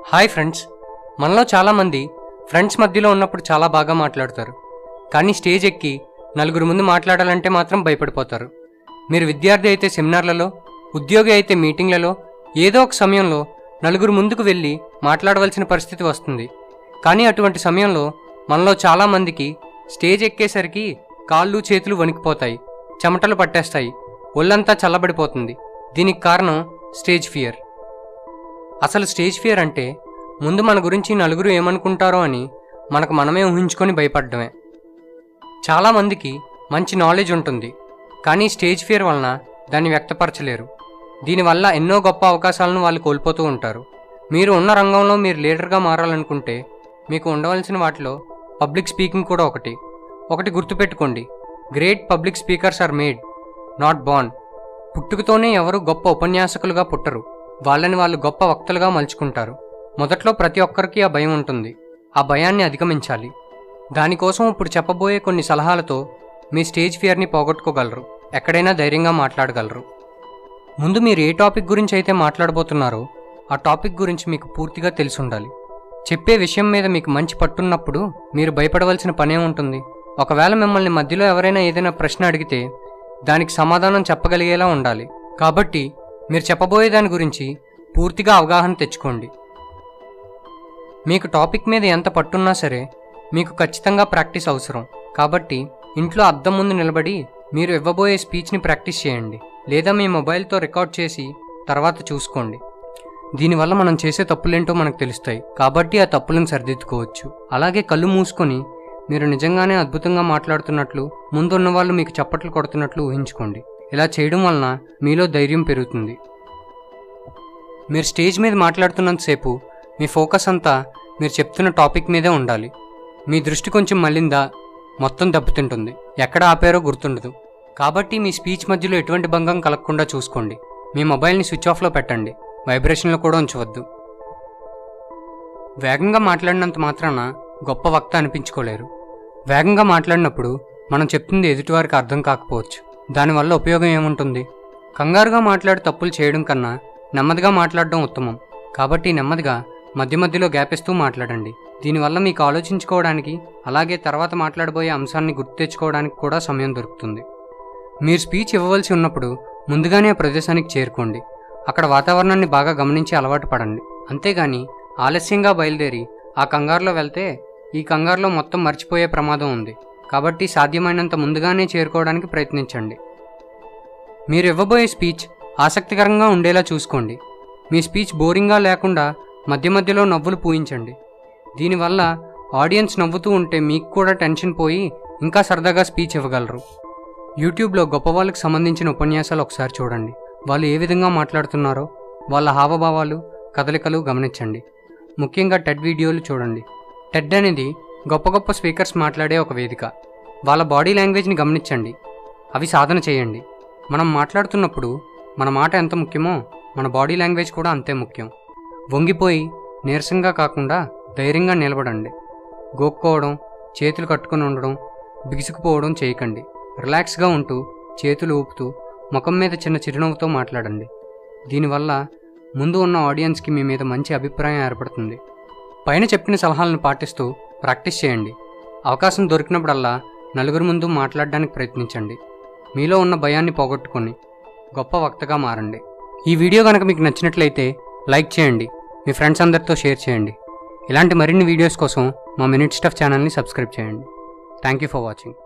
Hi friends, మనలో చాలామంది friends మధ్యలో ఉన్నప్పుడు చాలా బాగా మాట్లాడతారు. కానీ స్టేజ్ ఎక్కి నలుగురు ముందు మాట్లాడాలంటే మాత్రం భయపడిపోతారు. మీరు విద్యార్థి అయితే సెమినార్లలో, ఉద్యోగి అయితే మీటింగ్లలో, ఏదో ఒక సమయంలో నలుగురు ముందుకు వెళ్ళి మాట్లాడవలసిన పరిస్థితి వస్తుంది. కానీ అటువంటి సమయంలో మనలో చాలామందికి స్టేజ్ ఎక్కేసరికి కాళ్ళు చేతులు వణికిపోతాయి, చెమటలు పట్టేస్తాయి, ఒళ్ళంతా చల్లబడిపోతుంది. దీనికి కారణం స్టేజ్ ఫియర్. అసలు స్టేజ్ ఫియర్ అంటే ముందు మన గురించి నలుగురు ఏమనుకుంటారో అని మనకు మనమే ఊహించుకొని భయపడడమే. చాలామందికి మంచి నాలెడ్జ్ ఉంటుంది, కానీ స్టేజ్ ఫియర్ వలన దాన్ని వ్యక్తపరచలేరు. దీనివల్ల ఎన్నో గొప్ప అవకాశాలను వాళ్ళు కోల్పోతూ ఉంటారు. మీరు ఉన్న రంగంలో మీరు లీడర్గా మారాలనుకుంటే మీకు ఉండవలసిన వాటిలో పబ్లిక్ స్పీకింగ్ కూడా ఒకటి గుర్తుపెట్టుకోండి, great public speakers are made, not born. పుట్టుకతోనే ఎవరు గొప్ప ఉపన్యాసకులుగా పుట్టరు, వాళ్ళని వాళ్ళు గొప్ప వక్తలుగా మలుచుకుంటారు. మొదట్లో ప్రతి ఒక్కరికి ఆ భయం ఉంటుంది. ఆ భయాన్ని అధిగమించాలి. దానికోసం ఇప్పుడు చెప్పబోయే కొన్ని సలహాలతో మీ స్టేజ్ ఫియర్ని పోగొట్టుకోగలరు, ఎక్కడైనా ధైర్యంగా మాట్లాడగలరు. ముందు మీరు ఏ టాపిక్ గురించి అయితే మాట్లాడబోతున్నారో ఆ టాపిక్ గురించి మీకు పూర్తిగా తెలిసి ఉండాలి. చెప్పే విషయం మీద మీకు మంచి పట్టున్నప్పుడు మీరు భయపడవలసిన పనే ఉంటుంది. ఒకవేళ మిమ్మల్ని మధ్యలో ఎవరైనా ఏదైనా ప్రశ్న అడిగితే దానికి సమాధానం చెప్పగలిగేలా ఉండాలి. కాబట్టి మీరు చెప్పబోయే దాని గురించి పూర్తిగా అవగాహన తెచ్చుకోండి. మీకు టాపిక్ మీద ఎంత పట్టున్నా సరే మీకు ఖచ్చితంగా ప్రాక్టీస్ అవసరం. కాబట్టి ఇంట్లో అద్దం ముందు నిలబడి మీరు ఇవ్వబోయే స్పీచ్ని ప్రాక్టీస్ చేయండి, లేదా మీ మొబైల్తో రికార్డ్ చేసి తర్వాత చూసుకోండి. దీనివల్ల మనం చేసే తప్పులేంటో మనకు తెలుస్తాయి, కాబట్టి ఆ తప్పులను సరిదిద్దుకోవచ్చు. అలాగే కళ్ళు మూసుకొని మీరు నిజంగానే అద్భుతంగా మాట్లాడుతున్నట్లు, ముందున్న వాళ్ళు మీకు చప్పట్లు కొడుతున్నట్లు ఊహించుకోండి. ఇలా చేయడం వలన మీలో ధైర్యం పెరుగుతుంది. మీరు స్టేజ్ మీద మాట్లాడుతున్నంతసేపు మీ ఫోకస్ అంతా మీరు చెప్తున్న టాపిక్ మీదే ఉండాలి. మీ దృష్టి కొంచెం మళ్ళిందా మొత్తం దెబ్బతింటుంది, ఎక్కడ ఆపారో గుర్తుండదు. కాబట్టి మీ స్పీచ్ మధ్యలో ఎటువంటి భంగం కలగకుండా చూసుకోండి. మీ మొబైల్ని స్విచ్ ఆఫ్లో పెట్టండి, వైబ్రేషన్లో కూడా ఉంచవద్దు. వేగంగా మాట్లాడినంత మాత్రాన గొప్ప వక్త అనిపించుకోలేరు. వేగంగా మాట్లాడినప్పుడు మనం చెప్తుంది ఎదుటివారికి అర్థం కాకపోవచ్చు. దానివల్ల ఉపయోగం ఏముంటుంది? కంగారుగా మాట్లాడి తప్పులు చేయడం కన్నా నెమ్మదిగా మాట్లాడడం ఉత్తమం. కాబట్టి నెమ్మదిగా మధ్య మధ్యలో గ్యాప్ ఇస్తూ మాట్లాడండి. దీనివల్ల మీకు ఆలోచించుకోవడానికి, అలాగే తర్వాత మాట్లాడబోయే అంశాన్ని గుర్తు తెచ్చుకోవడానికి కూడా సమయం దొరుకుతుంది. మీరు స్పీచ్ ఇవ్వవలసి ఉన్నప్పుడు ముందుగానే ఆ ప్రదేశానికి చేరుకోండి. అక్కడ వాతావరణాన్ని బాగా గమనించి అలవాటు పడండి. అంతేగాని ఆలస్యంగా బయలుదేరి ఆ కంగారులో వెళ్తే ఈ కంగారులో మొత్తం మర్చిపోయే ప్రమాదం ఉంది. కాబట్టి సాధ్యమైనంత ముందుగానే చేరుకోవడానికి ప్రయత్నించండి. మీరు ఇవ్వబోయే స్పీచ్ ఆసక్తికరంగా ఉండేలా చూసుకోండి. మీ స్పీచ్ బోరింగ్గా లేకుండా మధ్య మధ్యలో నవ్వులు పూయించండి. దీనివల్ల ఆడియన్స్ నవ్వుతూ ఉంటే మీకు కూడా టెన్షన్ పోయి ఇంకా సరదాగా స్పీచ్ ఇవ్వగలరు. యూట్యూబ్లో గొప్ప వాళ్ళకి సంబంధించిన ఉపన్యాసాలు ఒకసారి చూడండి. వాళ్ళు ఏ విధంగా మాట్లాడుతున్నారో వాళ్ళ హావభావాలు, కదలికలు గమనించండి. ముఖ్యంగా టెడ్ వీడియోలు చూడండి. టెడ్ అనేది గొప్ప గొప్ప స్పీకర్స్ మాట్లాడే ఒక వేదిక. వాళ్ళ బాడీ లాంగ్వేజ్ని గమనించండి, అవి సాధన చేయండి. మనం మాట్లాడుతున్నప్పుడు మన మాట ఎంత ముఖ్యమో మన బాడీ లాంగ్వేజ్ కూడా అంతే ముఖ్యం. వంగిపోయి నీరసంగా కాకుండా ధైర్యంగా నిలబడండి. గోక్కోవడం, చేతులు కట్టుకొని ఉండడం, బిగుసుకుపోవడం చేయకండి. రిలాక్స్గా ఉంటూ చేతులు ఊపుతూ ముఖం మీద చిన్న చిరునవ్వుతో మాట్లాడండి. దీనివల్ల ముందు ఉన్న ఆడియన్స్కి మీ మీద మంచి అభిప్రాయం ఏర్పడుతుంది. పైన చెప్పిన సలహాలను పాటిస్తూ ప్రాక్టీస్ చేయండి. అవకాశం దొరికినప్పుడల్లా నలుగురు ముందు మాట్లాడడానికి ప్రయత్నించండి. మీలో ఉన్న భయాన్ని పోగొట్టుకొని గొప్ప వక్తగా మారండి. ఈ వీడియో కనుక మీకు నచ్చినట్లయితే లైక్ చేయండి, మీ ఫ్రెండ్స్ అందరితో షేర్ చేయండి. ఇలాంటి మరిన్ని వీడియోస్ కోసం మా మినిట్ స్టఫ్ ఛానల్ని సబ్స్క్రైబ్ చేయండి. Thank you for watching.